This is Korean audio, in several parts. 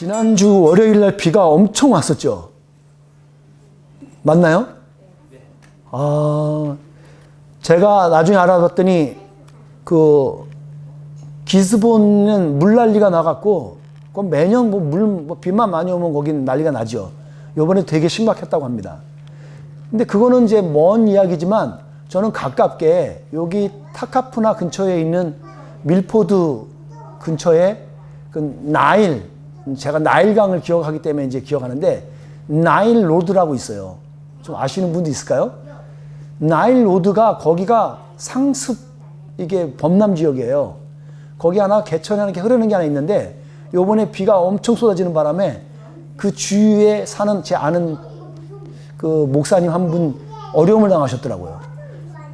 지난주 월요일 날 비가 엄청 왔었죠. 맞나요? 제가 나중에 알아봤더니 그 기스본은 물난리가 나갖고 그건 매년 비만 많이 오면 거긴 난리가 나죠. 요번에 되게 심각했다고 합니다. 근데 그거는 이제 먼 이야기지만 저는 가깝게 여기 타카푸나 근처에 있는 밀포드 근처에 그 제가 나일강을 기억하기 때문에 이제 기억하는데 나일 로드라고 있어요. 좀 아시는 분도 있을까요? 나일 로드가 거기가 상습 이게 범람 지역이에요. 거기 하나 개천이 이렇게 흐르는 게 하나 있는데 요번에 비가 엄청 쏟아지는 바람에 그 주위에 사는 제 아는 그 목사님 한 분 어려움을 당하셨더라고요.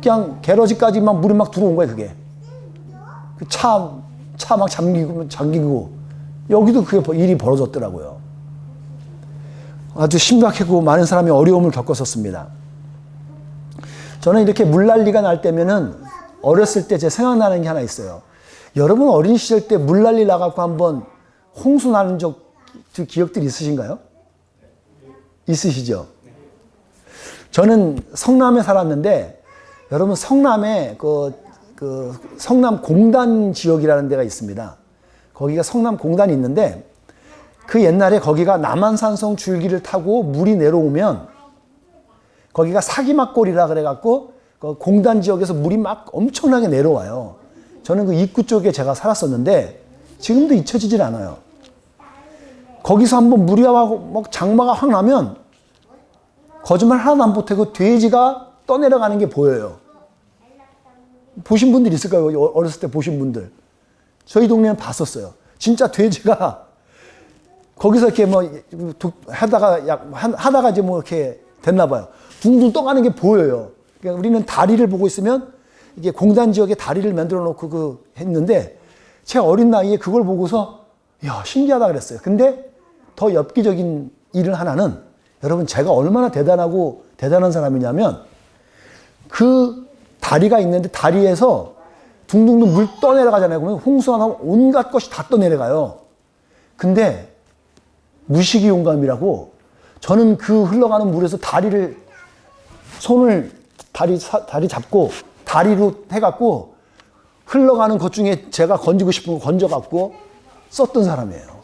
그냥 게러지까지 막 물이 막 들어온 거예요, 그게. 그 차 막 잠기고 여기도 그게 일이 벌어졌더라고요. 아주 심각하고 많은 사람이 어려움을 겪었었습니다. 저는 이렇게 물난리가 날 때면은 어렸을 때 제 생각나는 게 하나 있어요. 여러분 어린 시절 때 물난리 나갖고 한번 홍수 나는 기억들이 있으신가요? 있으시죠? 저는 성남에 살았는데 여러분 성남에 그 성남 공단 지역이라는 데가 있습니다. 거기가 성남 공단이 있는데 그 옛날에 거기가 남한산성 줄기를 타고 물이 내려오면 거기가 사기막골이라 그래갖고 그 공단 지역에서 물이 막 엄청나게 내려와요. 저는 그 입구 쪽에 제가 살았었는데 지금도 잊혀지질 않아요. 거기서 한번 물이 와고 막 장마가 확 나면 거짓말 하나도 안 보태고 돼지가 떠내려가는 게 보여요. 보신 분들 있을까요? 어렸을 때 보신 분들. 저희 동네는 봤었어요. 진짜 돼지가 거기서 이렇게 하다가 이제 이렇게 됐나 봐요. 둥둥 떠가는 게 보여요. 그러니까 우리는 다리를 보고 있으면 이게 공단 지역에 다리를 만들어 놓고 했는데 제 어린 나이에 그걸 보고서 야, 신기하다 그랬어요. 근데 더 엽기적인 일을 하나는 여러분 제가 얼마나 대단한 사람이냐면 그 다리가 있는데 다리에서 둥둥둥 물 떠내려가잖아요. 그러면 홍수가 나면 온갖 것이 다 떠내려가요. 근데 무식이 용감이라고 저는 그 흘러가는 물에서 손을 다리 잡고 다리로 해갖고 흘러가는 것 중에 제가 건지고 싶은 거 건져갖고 썼던 사람이에요.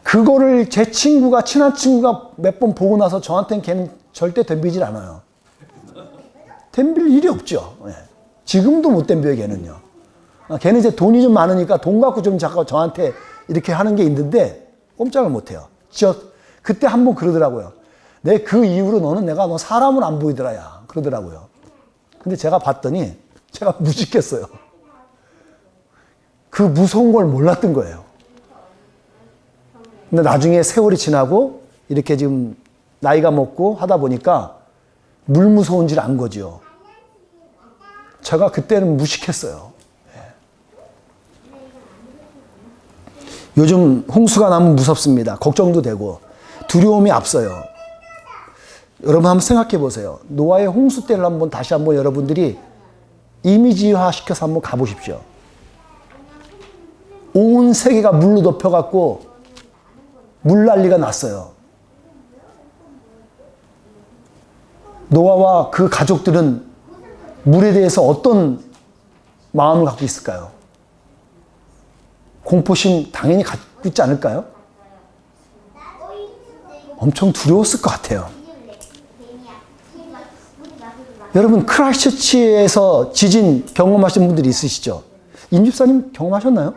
그거를 제 친한 친구가 몇 번 보고 나서 저한테는 걔는 절대 덤비질 않아요. 덤빌 일이 없죠. 네. 지금도 못 덤벼요, 걔는요. 걔는 이제 돈이 좀 많으니까 돈 갖고 좀 자꾸 저한테 이렇게 하는 게 있는데 꼼짝을 못 해요. 그때 한 번 그러더라고요. 그 이후로 너 사람을 안 보이더라, 야. 그러더라고요. 근데 제가 봤더니 제가 무식했어요. 그 무서운 걸 몰랐던 거예요. 근데 나중에 세월이 지나고 이렇게 지금 나이가 먹고 하다 보니까 물 무서운 줄 안 거죠. 제가 그때는 무식했어요. 요즘 홍수가 나면 무섭습니다. 걱정도 되고 두려움이 앞서요. 여러분 한번 생각해 보세요. 노아의 홍수 때를 다시 한번 여러분들이 이미지화 시켜서 한번 가보십시오. 온 세계가 물로 덮여갖고 물난리가 났어요. 노아와 그 가족들은 물에 대해서 어떤 마음을 갖고 있을까요? 공포심 당연히 갖고 있지 않을까요? 엄청 두려웠을 것 같아요. 여러분 크라이스트처치에서 지진 경험하신 분들이 있으시죠? 임집사님 경험하셨나요?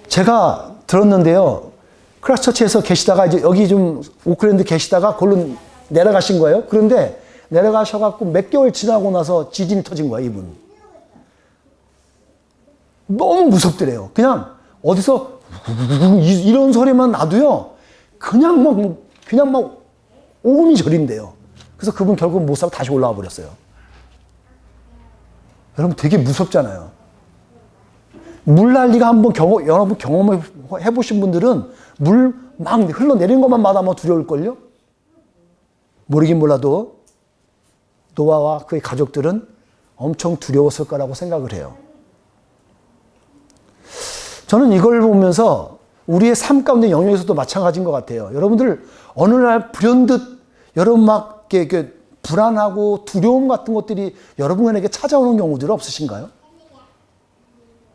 제가 들었는데요. 크라이스트처치에서 계시다가 이제 여기 좀 오클랜드 계시다가 그걸로 내려가신 거예요. 그런데 내려가셔갖고 몇 개월 지나고 나서 지진이 터진 거야, 이분. 너무 무섭더래요. 그냥 어디서 이런 소리만 나도요. 그냥 막 오금이 저린대요. 그래서 그분 결국 못 살고 다시 올라와 버렸어요. 여러분 되게 무섭잖아요. 물난리가 한번 여러분 경험해 보신 분들은 물 막 흘러내리는 것만 마다하면 두려울걸요? 모르긴 몰라도 노아와 그의 가족들은 엄청 두려웠을 거라고 생각을 해요. 저는 이걸 보면서 우리의 삶 가운데 영역에서도 마찬가지인 것 같아요. 여러분들 어느 날 불현듯 여러분 막 이렇게 불안하고 두려움 같은 것들이 여러분에게 찾아오는 경우들 없으신가요?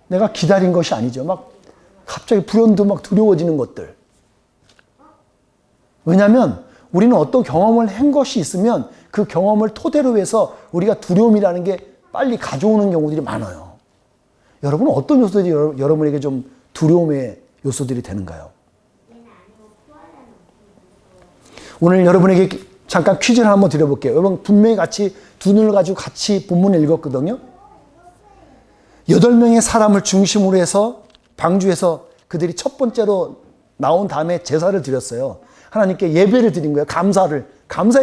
내가 기다린 것이 아니죠. 막 갑자기 불현듯 막 두려워지는 것들. 왜냐하면 우리는 어떤 경험을 한 것이 있으면 그 경험을 토대로 해서 우리가 두려움이라는 게 빨리 가져오는 경우들이 많아요. 여러분은 어떤 요소들이 여러분에게 좀 두려움의 요소들이 되는가요? 오늘 여러분에게 잠깐 퀴즈를 한번 드려볼게요. 여러분 분명히 같이 두 눈을 가지고 같이 본문을 읽었거든요. 8명의 사람을 중심으로 해서 방주에서 그들이 첫 번째로 나온 다음에 제사를 드렸어요. 하나님께 예배를 드린 거예요. 감사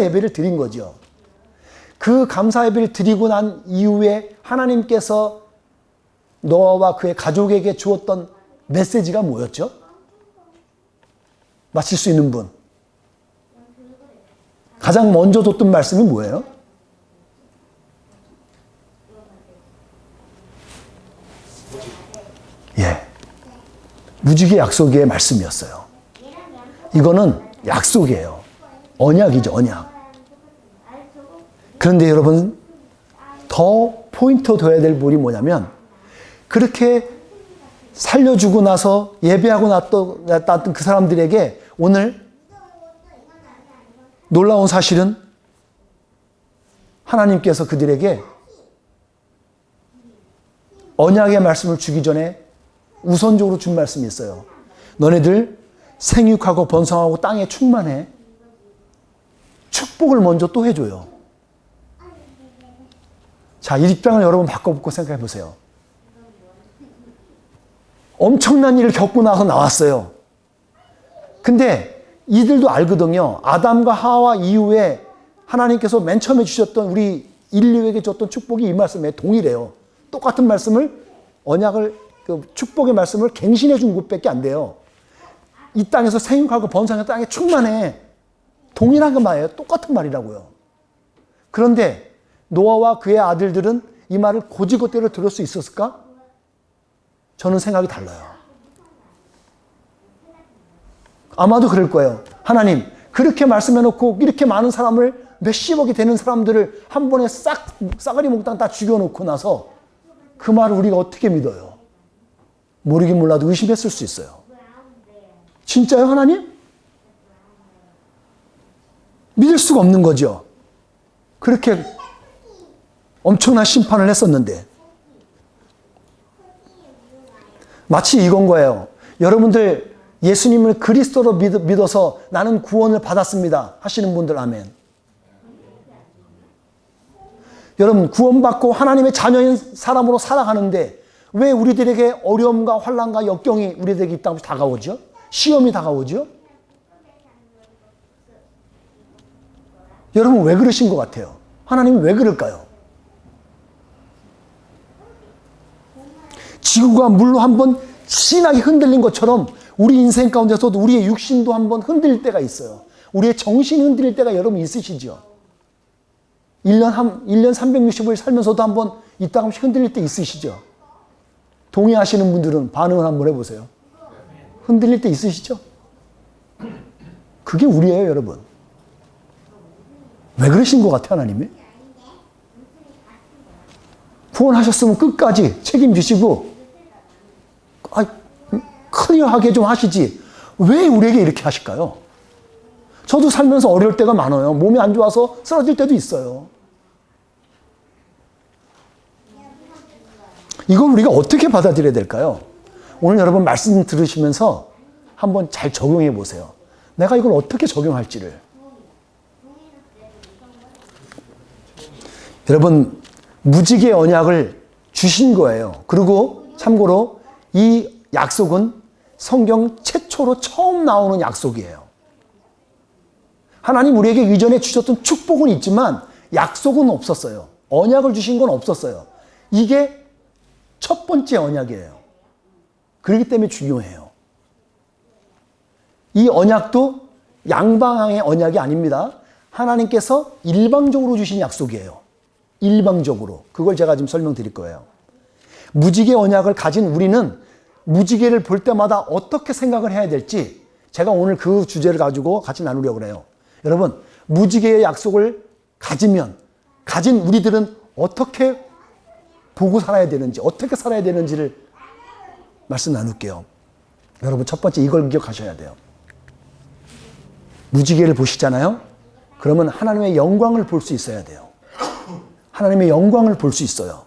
예배를 드린 거죠. 그 감사 예배를 드리고 난 이후에 하나님께서 노아와 그의 가족에게 주었던 메시지가 뭐였죠? 맞힐 수 있는 분. 가장 먼저 줬던 말씀이 뭐예요? 예. 무지개 약속의 말씀이었어요. 이거는 약속이에요. 언약이죠, 언약. 그런데 여러분, 더 포인트 둬야 될 부분이 뭐냐면, 그렇게 살려주고 나서 예배하고 났던 그 사람들에게 오늘 놀라운 사실은 하나님께서 그들에게 언약의 말씀을 주기 전에 우선적으로 준 말씀이 있어요. 너네들 생육하고 번성하고 땅에 충만해. 축복을 먼저 또 해줘요. 자, 이 입장을 여러분 바꿔보고 생각해 보세요. 엄청난 일을 겪고 나서 나왔어요. 근데 이들도 알거든요. 아담과 하와 이후에 하나님께서 맨 처음에 주셨던 우리 인류에게 줬던 축복이 이 말씀에 동일해요. 똑같은 말씀을, 언약을, 그 축복의 말씀을 갱신해 준 것밖에 안 돼요. 이 땅에서 생육하고 번성하고 땅에 충만해. 동일한 그 말이에요. 똑같은 말이라고요. 그런데 노아와 그의 아들들은 이 말을 고지고대로 들을 수 있었을까? 저는 생각이 달라요. 아마도 그럴 거예요. 하나님, 그렇게 말씀해놓고 이렇게 많은 사람을 몇십억이 되는 사람들을 한 번에 싸가리 몽땅 다 죽여놓고 나서 그 말을 우리가 어떻게 믿어요? 모르긴 몰라도 의심했을 수 있어요. 진짜요, 하나님? 믿을 수가 없는 거죠. 그렇게 엄청난 심판을 했었는데. 마치 이건 거예요. 여러분들 예수님을 그리스도로 믿어서 나는 구원을 받았습니다 하시는 분들 아멘. 여러분 구원받고 하나님의 자녀인 사람으로 살아가는데 왜 우리들에게 어려움과 환난과 역경이 우리들에게 이 땅에 다가오죠? 시험이 다가오죠? 여러분 왜 그러신 것 같아요? 하나님은 왜 그럴까요? 지구가 물로 한번 신하게 흔들린 것처럼 우리 인생 가운데서도 우리의 육신도 한번 흔들릴 때가 있어요. 우리의 정신이 흔들릴 때가 여러분 있으시죠? 1년 365일 살면서도 한번 이따 한번씩 흔들릴 때 있으시죠? 동의하시는 분들은 반응을 한번 해보세요. 흔들릴 때 있으시죠? 그게 우리예요, 여러분. 왜 그러신 것 같아요, 하나님이? 구원하셨으면 끝까지 책임지시고 클리어하게 좀 하시지. 왜 우리에게 이렇게 하실까요? 저도 살면서 어려울 때가 많아요. 몸이 안 좋아서 쓰러질 때도 있어요. 이걸 우리가 어떻게 받아들여야 될까요? 오늘 여러분 말씀 들으시면서 한번 잘 적용해 보세요. 내가 이걸 어떻게 적용할지를. 여러분 무지개 언약을 주신 거예요. 그리고 참고로 이 약속은 성경 최초로 처음 나오는 약속이에요. 하나님 우리에게 이전에 주셨던 축복은 있지만 약속은 없었어요. 언약을 주신 건 없었어요. 이게 첫 번째 언약이에요. 그렇기 때문에 중요해요. 이 언약도 양방향의 언약이 아닙니다. 하나님께서 일방적으로 주신 약속이에요. 일방적으로. 그걸 제가 지금 설명드릴 거예요. 무지개 언약을 가진 우리는 무지개를 볼 때마다 어떻게 생각을 해야 될지 제가 오늘 그 주제를 가지고 같이 나누려고 해요. 여러분, 무지개의 약속을 가진 우리들은 어떻게 보고 살아야 되는지, 어떻게 살아야 되는지를 말씀 나눌게요. 여러분, 첫 번째 이걸 기억하셔야 돼요. 무지개를 보시잖아요? 그러면 하나님의 영광을 볼 수 있어야 돼요. 하나님의 영광을 볼 수 있어요.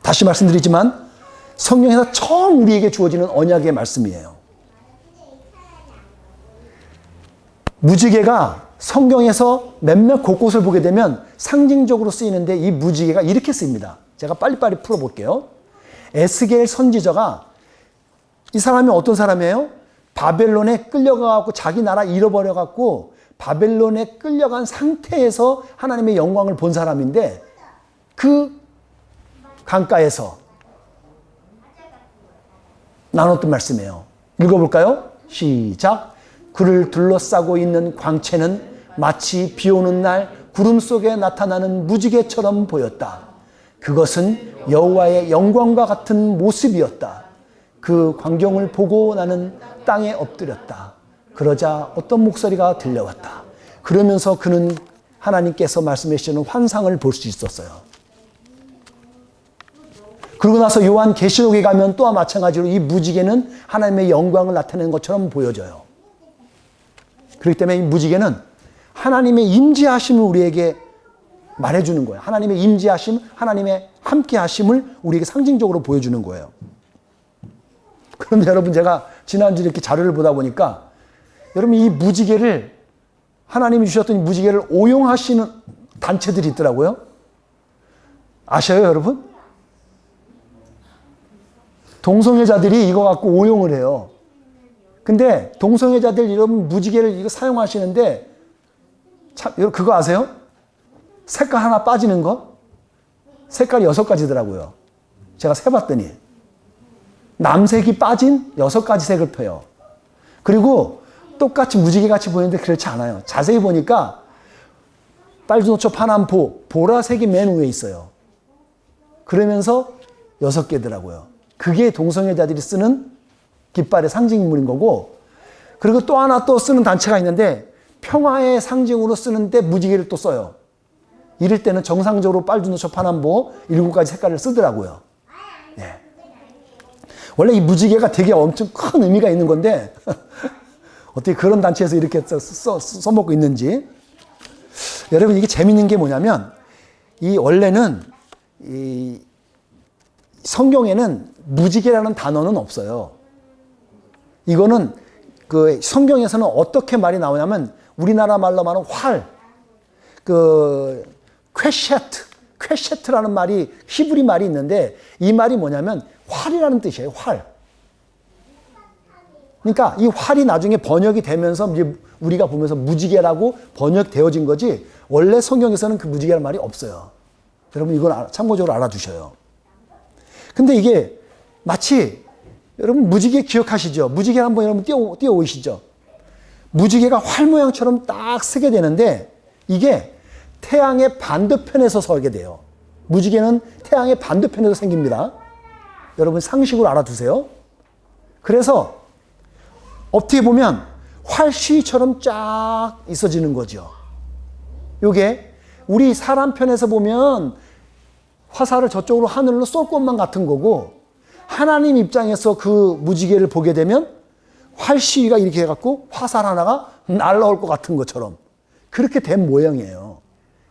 다시 말씀드리지만 성경에서 처음 우리에게 주어지는 언약의 말씀이에요. 무지개가 성경에서 몇몇 곳곳을 보게 되면 상징적으로 쓰이는데 이 무지개가 이렇게 쓰입니다. 제가 빨리빨리 풀어볼게요. 에스겔 선지자가 이 사람이 어떤 사람이에요? 바벨론에 끌려가고 자기 나라 잃어버려갖고 바벨론에 끌려간 상태에서 하나님의 영광을 본 사람인데 그 강가에서 나눴던 말씀이에요. 읽어볼까요? 시작. 그를 둘러싸고 있는 광채는 마치 비 오는 날 구름 속에 나타나는 무지개처럼 보였다. 그것은 여호와의 영광과 같은 모습이었다. 그 광경을 보고 나는 땅에 엎드렸다. 그러자 어떤 목소리가 들려왔다. 그러면서 그는 하나님께서 말씀해 주시는 환상을 볼 수 있었어요. 그러고 나서 요한 계시록에 가면 또한 마찬가지로 이 무지개는 하나님의 영광을 나타내는 것처럼 보여져요. 그렇기 때문에 이 무지개는 하나님의 임재하심을 우리에게 말해주는 거예요. 하나님의 임재하심, 하나님의 함께하심을 우리에게 상징적으로 보여주는 거예요. 그런데 여러분, 제가 지난주에 이렇게 자료를 보다 보니까 여러분, 이 무지개를 하나님이 주셨던 이 무지개를 오용하시는 단체들이 있더라고요. 아셔요, 여러분? 동성애자들이 이거 갖고 오용을 해요. 근데 동성애자들 여러분 무지개를 이거 사용하시는데 참, 여러분 그거 아세요? 색깔 하나 빠지는 거? 색깔이 6가지더라고요. 제가 세봤더니 남색이 빠진 6가지 색을 펴요. 그리고 똑같이 무지개같이 보이는데 그렇지 않아요. 자세히 보니까 빨주노초 파남포 보라색이 맨 위에 있어요. 그러면서 6개더라고요. 그게 동성애자들이 쓰는 깃발의 상징물인 거고, 그리고 또 하나 또 쓰는 단체가 있는데 평화의 상징으로 쓰는데 무지개를 또 써요. 이럴 때는 정상적으로 빨주노초 파남보 7가지 색깔을 쓰더라고요. 네. 원래 이 무지개가 되게 엄청 큰 의미가 있는 건데 어떻게 그런 단체에서 이렇게 써먹고 있는지. 여러분, 이게 재밌는 게 뭐냐면 이 원래는 이 성경에는 무지개라는 단어는 없어요. 이거는 그 성경에서는 어떻게 말이 나오냐면 우리나라 말로 말하는 활, 그 퀘셰트라는 말이 히브리 말이 있는데 이 말이 뭐냐면 활이라는 뜻이에요. 활. 그러니까 이 활이 나중에 번역이 되면서 이제 우리가 보면서 무지개라고 번역되어진 거지 원래 성경에서는 그 무지개라는 말이 없어요. 여러분 이건 참고적으로 알아두셔요. 근데 이게 마치 여러분 무지개 기억하시죠? 무지개 한번 여러분 띄워오시죠? 무지개가 활 모양처럼 딱 서게 되는데 이게 태양의 반대편에서 서게 돼요. 무지개는 태양의 반대편에서 생깁니다. 여러분 상식으로 알아두세요. 그래서 어떻게 보면 활시위처럼 쫙 있어지는 거죠. 요게 우리 사람 편에서 보면 화살을 저쪽으로 하늘로 쏠 것만 같은 거고 하나님 입장에서 그 무지개를 보게 되면 활시위가 이렇게 해갖고 화살 하나가 날라올 것 같은 것처럼 그렇게 된 모양이에요.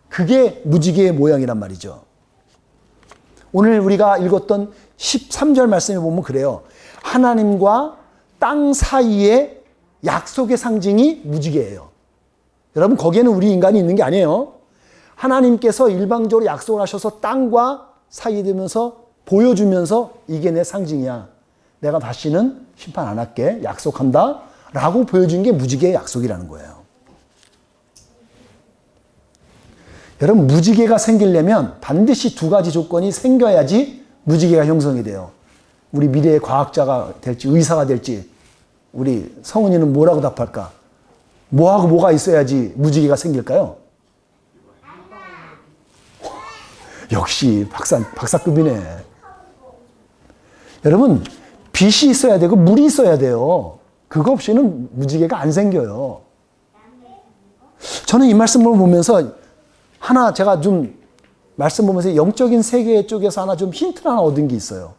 그게 무지개의 모양이란 말이죠. 오늘 우리가 읽었던 13절 말씀에 보면 그래요. 하나님과 땅 사이의 약속의 상징이 무지개예요. 여러분 거기에는 우리 인간이 있는 게 아니에요. 하나님께서 일방적으로 약속을 하셔서 땅과 사이에 되면서 보여주면서 이게 내 상징이야. 내가 다시는 심판 안 할게. 약속한다. 라고 보여준 게 무지개의 약속이라는 거예요. 여러분 무지개가 생기려면 반드시 2가지 조건이 생겨야지 무지개가 형성이 돼요. 우리 미래의 과학자가 될지 의사가 될지 우리 성은이는 뭐라고 답할까? 뭐하고 뭐가 있어야지 무지개가 생길까요? 역시 박사급이네. 여러분, 빛이 있어야 되고 물이 있어야 돼요. 그거 없이는 무지개가 안 생겨요. 저는 이 말씀을 보면서 하나 제가 좀 말씀 보면서 영적인 세계 쪽에서 하나 좀 힌트를 하나 얻은 게 있어요.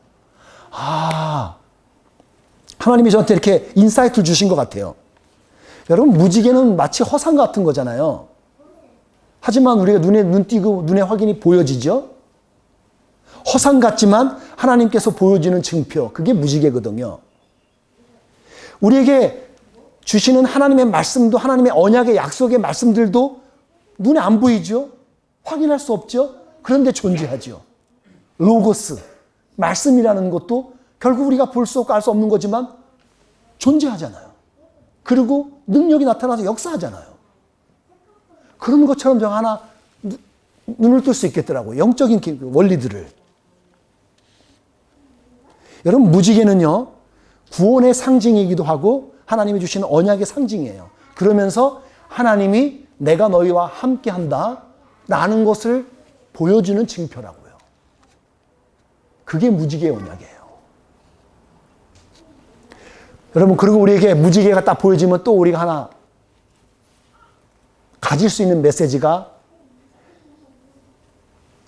하나님이 저한테 이렇게 인사이트를 주신 것 같아요. 여러분, 무지개는 마치 허상 같은 거잖아요. 하지만 우리가 눈 띄고 눈에 확인이 보여지죠? 허상 같지만 하나님께서 보여주는 증표, 그게 무지개거든요. 우리에게 주시는 하나님의 말씀도, 하나님의 언약의 약속의 말씀들도 눈에 안 보이죠? 확인할 수 없죠? 그런데 존재하죠. 로고스, 말씀이라는 것도 결국 우리가 볼 수 없고 알 수 없는 거지만 존재하잖아요. 그리고 능력이 나타나서 역사하잖아요. 그런 것처럼 저 하나 눈을 뜰 수 있겠더라고요. 영적인 원리들을. 여러분, 무지개는요, 구원의 상징이기도 하고 하나님이 주시는 언약의 상징이에요. 그러면서 하나님이 내가 너희와 함께한다 라는 것을 보여주는 증표라고요. 그게 무지개의 언약이에요. 여러분, 그리고 우리에게 무지개가 딱 보여지면 또 우리가 하나 가질 수 있는 메시지가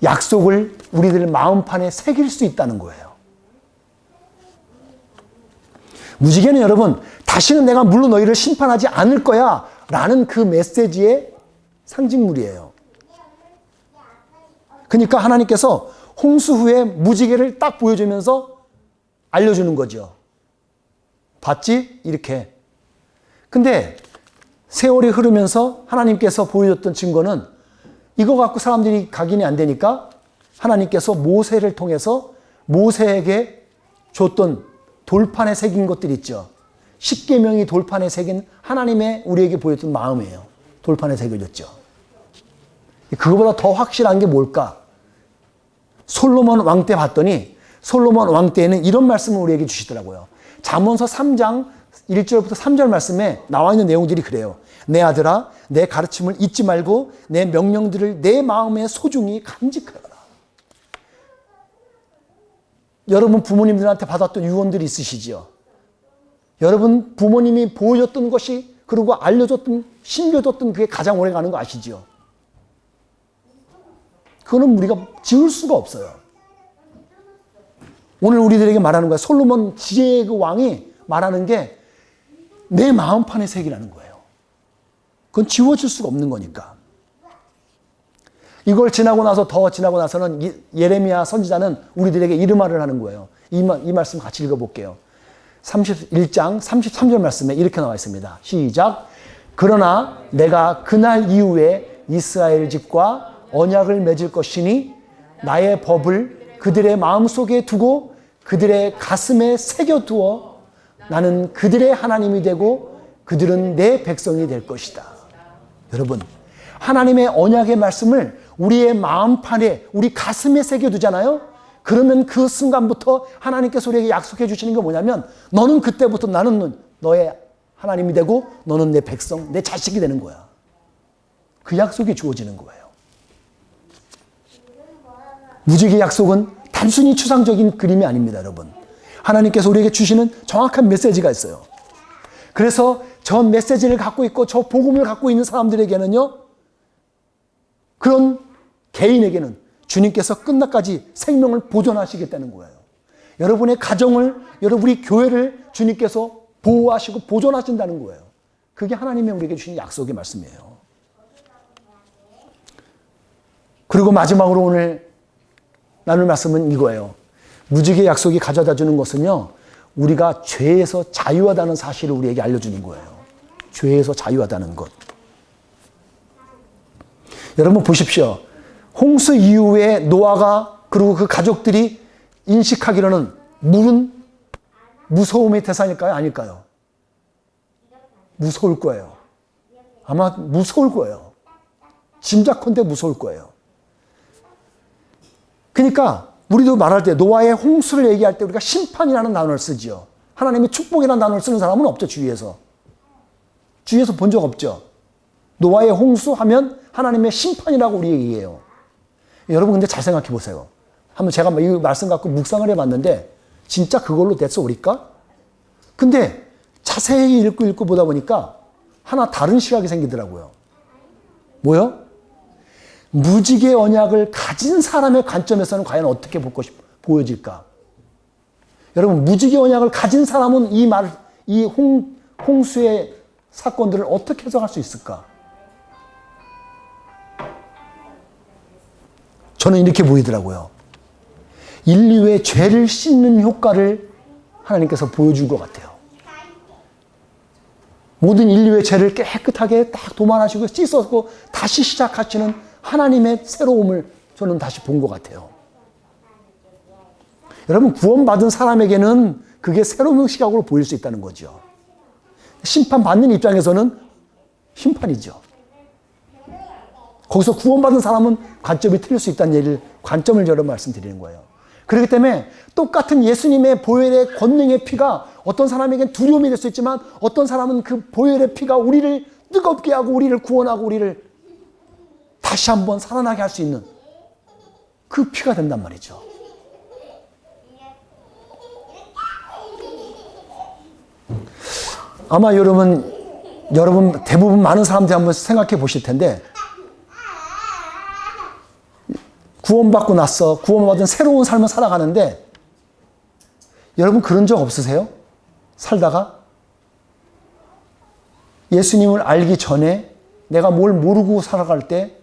약속을 우리들 마음판에 새길 수 있다는 거예요. 무지개는 여러분, 다시는 내가 물로 너희를 심판하지 않을 거야 라는 그 메시지의 상징물이에요. 그러니까 하나님께서 홍수 후에 무지개를 딱 보여주면서 알려주는 거죠. 봤지? 이렇게. 근데 세월이 흐르면서 하나님께서 보여줬던 증거는 이거 갖고 사람들이 각인이 안 되니까 하나님께서 모세를 통해서 모세에게 줬던 돌판에 새긴 것들 있죠. 십계명이 돌판에 새긴 하나님의 우리에게 보여줬던 마음이에요. 돌판에 새겨졌죠. 그거보다 더 확실한 게 뭘까? 솔로몬 왕 때 봤더니 솔로몬 왕 때에는 이런 말씀을 우리에게 주시더라고요. 잠언서 3장 1절부터 3절 말씀에 나와 있는 내용들이 그래요. 내 아들아, 내 가르침을 잊지 말고 내 명령들을 내 마음에 소중히 간직하라. 여러분 부모님들한테 받았던 유언들이 있으시죠? 여러분 부모님이 보여줬던 것이, 그리고 알려줬던, 심겨줬던 그게 가장 오래 가는 거 아시죠? 그거는 우리가 지울 수가 없어요. 오늘 우리들에게 말하는 거야. 솔로몬 지혜의 그 왕이 말하는 게 내 마음판에 새기라는 거예요. 그건 지워질 수가 없는 거니까. 이걸 지나고 나서, 더 지나고 나서는 예레미야 선지자는 우리들에게 이런 말을 하는 거예요. 이 말씀 같이 읽어볼게요. 31장 33절 말씀에 이렇게 나와 있습니다. 시작. 그러나 내가 그날 이후에 이스라엘 집과 언약을 맺을 것이니 나의 법을 그들의 마음속에 두고 그들의 가슴에 새겨두어 나는 그들의 하나님이 되고 그들은 내 백성이 될 것이다. 여러분, 하나님의 언약의 말씀을 우리의 마음판에, 우리 가슴에 새겨두잖아요. 그러면 그 순간부터 하나님께서 우리에게 약속해 주시는 게 뭐냐면 너는 그때부터 나는 너의 하나님이 되고 너는 내 백성, 내 자식이 되는 거야. 그 약속이 주어지는 거예요. 무지개 약속은 단순히 추상적인 그림이 아닙니다, 여러분. 하나님께서 우리에게 주시는 정확한 메시지가 있어요. 그래서 저 메시지를 갖고 있고 저 복음을 갖고 있는 사람들에게는요, 그런 개인에게는 주님께서 끝날까지 생명을 보존하시겠다는 거예요. 여러분의 가정을, 우리 교회를 주님께서 보호하시고 보존하신다는 거예요. 그게 하나님의 우리에게 주신 약속의 말씀이에요. 그리고 마지막으로 오늘 나눌 말씀은 이거예요. 무지개 약속이 가져다 주는 것은요, 우리가 죄에서 자유하다는 사실을 우리에게 알려주는 거예요. 죄에서 자유하다는 것. 여러분 보십시오. 홍수 이후에 노아가 그리고 그 가족들이 인식하기로는 물은 무서움의 대상일까요? 아닐까요? 무서울 거예요. 아마 무서울 거예요. 짐작컨대 무서울 거예요. 그러니까 우리도 말할 때 노아의 홍수를 얘기할 때 우리가 심판이라는 단어를 쓰죠. 하나님의 축복이라는 단어를 쓰는 사람은 없죠, 주위에서. 주위에서 본 적 없죠. 노아의 홍수 하면 하나님의 심판이라고 우리 얘기해요. 여러분 근데 잘 생각해 보세요. 한번 제가 이 말씀 갖고 묵상을 해봤는데 진짜 그걸로 됐어 우리가? 근데 자세히 읽고 보다 보니까 하나 다른 시각이 생기더라고요. 뭐요? 무지개 언약을 가진 사람의 관점에서는 과연 어떻게 보여질까? 여러분, 무지개 언약을 가진 사람은 이 홍수의 사건들을 어떻게 해석할 수 있을까? 저는 이렇게 보이더라고요. 인류의 죄를 씻는 효과를 하나님께서 보여준 것 같아요. 모든 인류의 죄를 깨끗하게 딱 도말하시고 씻었고 다시 시작하시는 하나님의 새로움을 저는 다시 본 것 같아요. 여러분, 구원받은 사람에게는 그게 새로운 시각으로 보일 수 있다는 거죠. 심판받는 입장에서는 심판이죠. 거기서 구원받은 사람은 관점이 틀릴 수 있다는 관점을 여러분 말씀드리는 거예요. 그렇기 때문에 똑같은 예수님의 보혈의 권능의 피가 어떤 사람에겐 두려움이 될 수 있지만 어떤 사람은 그 보혈의 피가 우리를 뜨겁게 하고 우리를 구원하고 우리를 다시 한번 살아나게 할 수 있는 그 피가 된단 말이죠. 아마 여러분 대부분 많은 사람들이 한번 생각해 보실 텐데 구원받고 나서 구원받은 새로운 삶을 살아가는데 여러분 그런 적 없으세요? 살다가 예수님을 알기 전에 내가 뭘 모르고 살아갈 때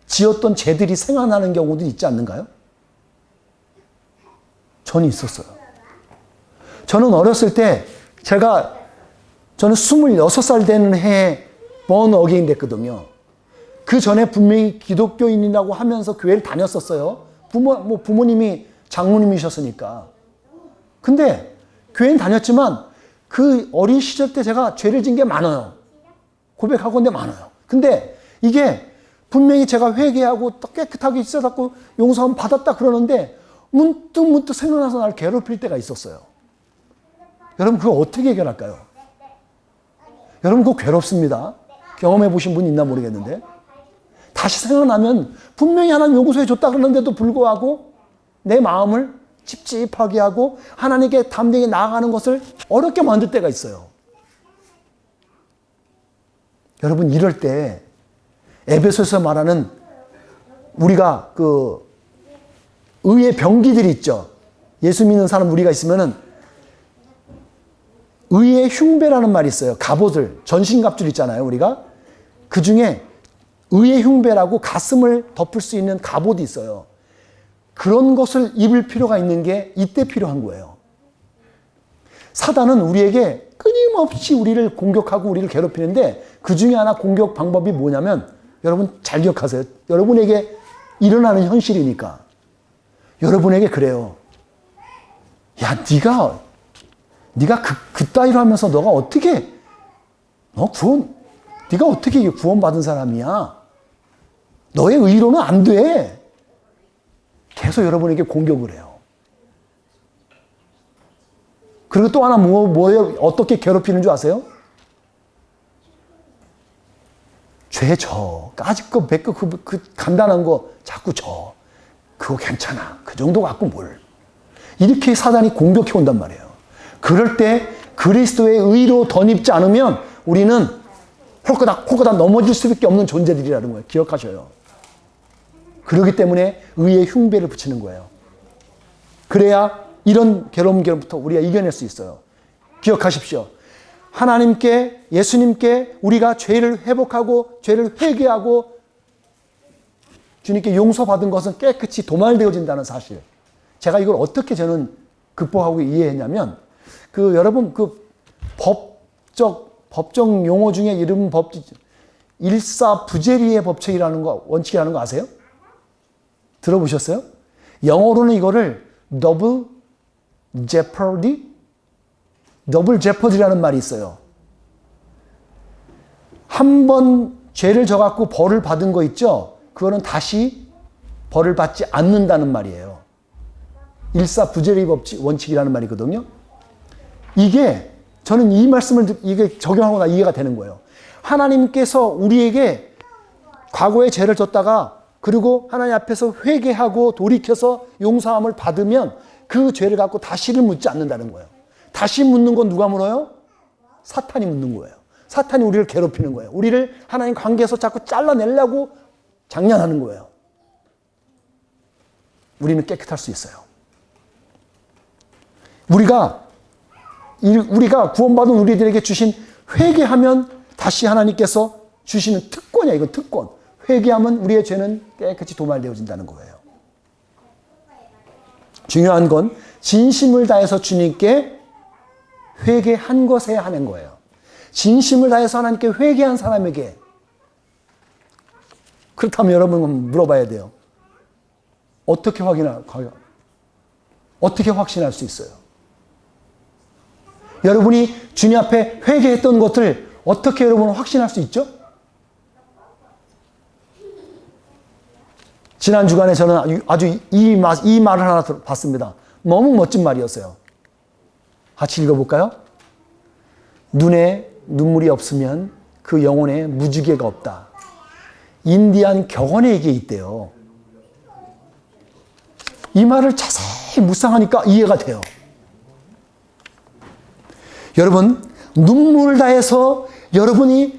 지었던 죄들이 생각나는 경우도 있지 않는가요? 저는 있었어요. 저는 어렸을 때 저는 26살 되는 해에 born again 됐거든요. 그 전에 분명히 기독교인이라고 하면서 교회를 다녔었어요. 부모님이 장로님이셨으니까. 근데 교회는 다녔지만 그 어린 시절 때 제가 죄를 진 게 많아요. 고백하고 있는데 많아요. 근데 이게 분명히 제가 회개하고 깨끗하게 씻어갖고 용서함 받았다 그러는데 문득 생각나서 나를 괴롭힐 때가 있었어요. 여러분 그거 어떻게 해결할까요? 여러분 그거 괴롭습니다. 경험해 보신 분 있나 모르겠는데 다시 생각나면 분명히 하나님 용서해 줬다 그러는데도 불구하고 내 마음을 찝찝하게 하고 하나님께 담대히 나아가는 것을 어렵게 만들 때가 있어요. 여러분 이럴 때 에베소에서 말하는 우리가 그 의의 병기들이 있죠. 예수 믿는 사람 우리가 있으면은 의의 흉배라는 말이 있어요. 갑옷을 전신갑줄 있잖아요. 우리가 그 중에 의의 흉배라고 가슴을 덮을 수 있는 갑옷이 있어요. 그런 것을 입을 필요가 있는 게 이때 필요한 거예요. 사단은 우리에게 끊임없이 우리를 공격하고 우리를 괴롭히는데 그 중에 하나 공격 방법이 뭐냐면 여러분 잘 기억하세요. 여러분에게 일어나는 현실이니까. 여러분에게 그래요. 야, 네가 그따위로 하면서 네가 어떻게 구원받은 사람이야? 너의 의로는 안 돼. 계속 여러분에게 공격을 해요. 그리고 또 하나 뭐예요? 어떻게 괴롭히는 줄 아세요? 죄 져. 까짓 거, 뱉고 그 간단한 거 자꾸 져. 그거 괜찮아. 그 정도 갖고 뭘. 이렇게 사단이 공격해 온단 말이에요. 그럴 때 그리스도의 의로 덧입지 않으면 우리는 홀거닥 넘어질 수밖에 없는 존재들이라는 거예요. 기억하셔요. 그렇기 때문에 의의 흉배를 붙이는 거예요. 그래야 이런 괴로움부터 우리가 이겨낼 수 있어요. 기억하십시오. 하나님께, 예수님께 우리가 죄를 회복하고 죄를 회개하고 주님께 용서받은 것은 깨끗이 도말되어진다는 사실. 제가 이걸 어떻게 저는 극복하고 이해했냐면 여러분 법정 용어 중에 이름 일사부재리의 법칙이라는 원칙이라는 거 아세요? 들어보셨어요? 영어로는 이거를 더블 제퍼디라는 말이 있어요. 한 번 죄를 져갖고 벌을 받은 거 있죠? 그거는 벌을 받지 않는다는 말이에요. 일사부재리 법칙 원칙이라는 말이거든요. 이게 저는 이 말씀을 이게 적용하고 나 이해가 되는 거예요. 하나님께서 우리에게 과거에 죄를 졌다가 그리고 하나님 앞에서 회개하고 돌이켜서 용서함을 받으면 그 죄를 갖고 다시를 묻지 않는다는 거예요. 다시 묻는 건 누가 물어요? 사탄이 묻는 거예요. 사탄이 우리를 괴롭히는 거예요. 우리를 하나님 관계에서 자꾸 잘라내려고 장난하는 거예요. 우리는 깨끗할 수 있어요. 우리가 구원받은 우리들에게 주신 회개하면 다시 하나님께서 주시는 특권이야. 이건 특권. 회개하면 우리의 죄는 깨끗이 도말되어진다는 거예요. 중요한 건 진심을 다해서 주님께 회개한 것에 하는 거예요. 진심을 다해서 하나님께 회개한 사람에게. 그렇다면 여러분 물어봐야 돼요. 어떻게 확신할 수 있어요? 여러분이 주님 앞에 회개했던 것을 어떻게 여러분은 확신할 수 있죠? 지난 주간에 저는 아주 이 말을 하나 봤습니다. 너무 멋진 말이었어요. 같이 읽어볼까요? 눈에 눈물이 없으면 그 영혼에 무지개가 없다. 인디안 격언에게 있대요. 이 말을 자세히 묵상하니까 이해가 돼요. 여러분, 눈물을 다해서 여러분의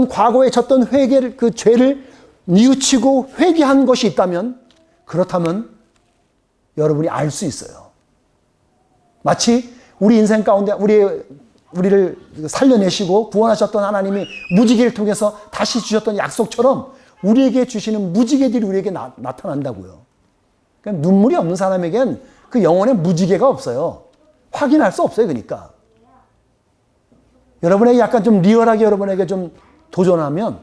과거에 졌던 회개를, 그 죄를 뉘우치고 회개한 것이 있다면, 그렇다면 여러분이 알 수 있어요. 마치 우리 인생 가운데 우리를 살려내시고 구원하셨던 하나님이 무지개를 통해서 다시 주셨던 약속처럼 우리에게 주시는 무지개들이 우리에게 나타난다고요. 그러니까 눈물이 없는 사람에겐 그 영혼에 무지개가 없어요. 확인할 수 없어요. 그러니까. 여러분에게 약간 좀 리얼하게 여러분에게 좀 도전하면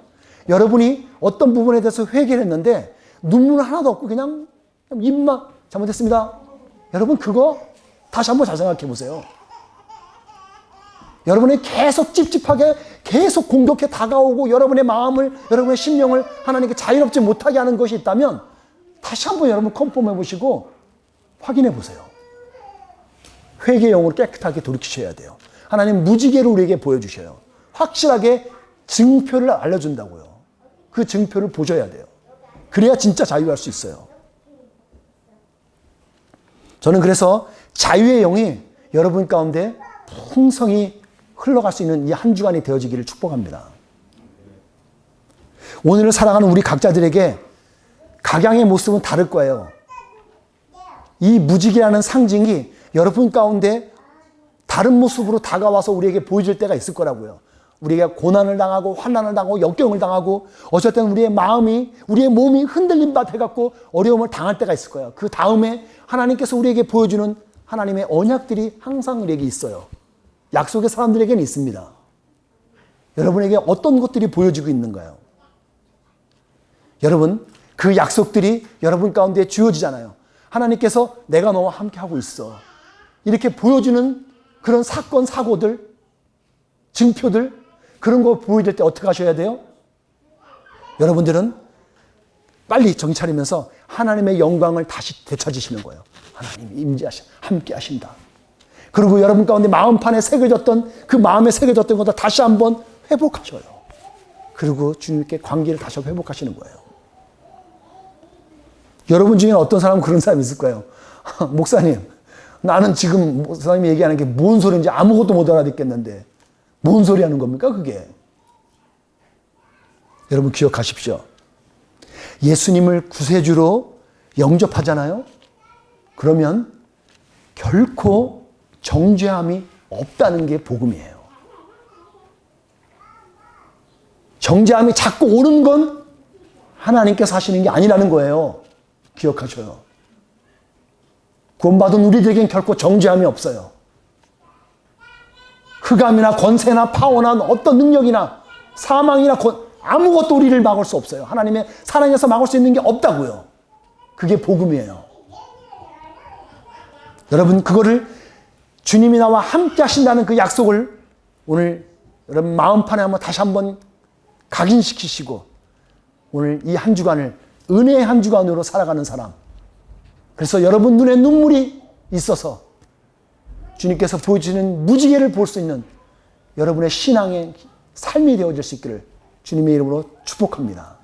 여러분이 어떤 부분에 대해서 회개를 했는데 눈물 하나도 없고 그냥 입만 잘못했습니다. 여러분 그거 다시 한번 잘 생각해 보세요. 여러분이 계속 찝찝하게 계속 공격해 다가오고 여러분의 마음을 여러분의 심령을 하나님께 자유롭지 못하게 하는 것이 있다면 다시 한번 여러분 컨펌해 보시고 확인해 보세요. 회개의 영으로 깨끗하게 돌이키셔야 돼요. 하나님 무지개를 우리에게 보여주셔요. 확실하게 증표를 알려준다고요. 그 증표를 보셔야 돼요. 그래야 진짜 자유할 수 있어요. 저는 그래서 자유의 영이 여러분 가운데 풍성히 흘러갈 수 있는 이 한 주간이 되어지기를 축복합니다. 오늘을 살아가는 우리 각자들에게 각양의 모습은 다를 거예요. 이 무지개라는 상징이 여러분 가운데 다른 모습으로 다가와서 우리에게 보여질 때가 있을 거라고요. 우리가 고난을 당하고 환난을 당하고 역경을 당하고 어쨌든 우리의 마음이 우리의 몸이 흔들림 받아갖고 어려움을 당할 때가 있을 거예요. 그 다음에 하나님께서 우리에게 보여주는 하나님의 언약들이 항상 우리에게 있어요. 약속의 사람들에게는 있습니다. 여러분에게 어떤 것들이 보여지고 있는가요? 여러분 그 약속들이 여러분 가운데 주어지잖아요. 하나님께서 내가 너와 함께하고 있어. 이렇게 보여주는 그런 사건, 사고들, 증표들 그런 거 보여줄 때 어떻게 하셔야 돼요? 여러분들은 빨리 정신 차리면서 하나님의 영광을 다시 되찾으시는 거예요. 하나님이 함께 하신다. 그리고 여러분 가운데 마음판에 새겨졌던 그 마음에 새겨졌던 것도 다시 한번 회복하셔요. 그리고 주님께 관계를 다시 회복하시는 거예요. 여러분 중에 어떤 사람은 그런 사람이 있을 거예요. 목사님, 나는 지금 목사님이 얘기하는 게 뭔 소리인지 아무것도 못 알아듣겠는데 뭔 소리 하는 겁니까 그게? 여러분 기억하십시오. 예수님을 구세주로 영접하잖아요. 그러면 결코 정죄함이 없다는 게 복음이에요. 정죄함이 자꾸 오는 건 하나님께서 하시는 게 아니라는 거예요. 기억하셔요. 구원받은 우리들에겐 결코 정죄함이 없어요. 흑암이나 권세나 파워나 어떤 능력이나 사망이나 아무것도 우리를 막을 수 없어요. 하나님의 사랑에서 막을 수 있는 게 없다고요. 그게 복음이에요. 여러분 그거를 주님이 나와 함께 하신다는 그 약속을 오늘 여러분 마음판에 다시 한번 각인시키시고 오늘 이 한 주간을 은혜의 한 주간으로 살아가는 사람. 그래서 여러분 눈에 눈물이 있어서 주님께서 보여주시는 무지개를 볼 수 있는 여러분의 신앙의 삶이 되어질 수 있기를 주님의 이름으로 축복합니다.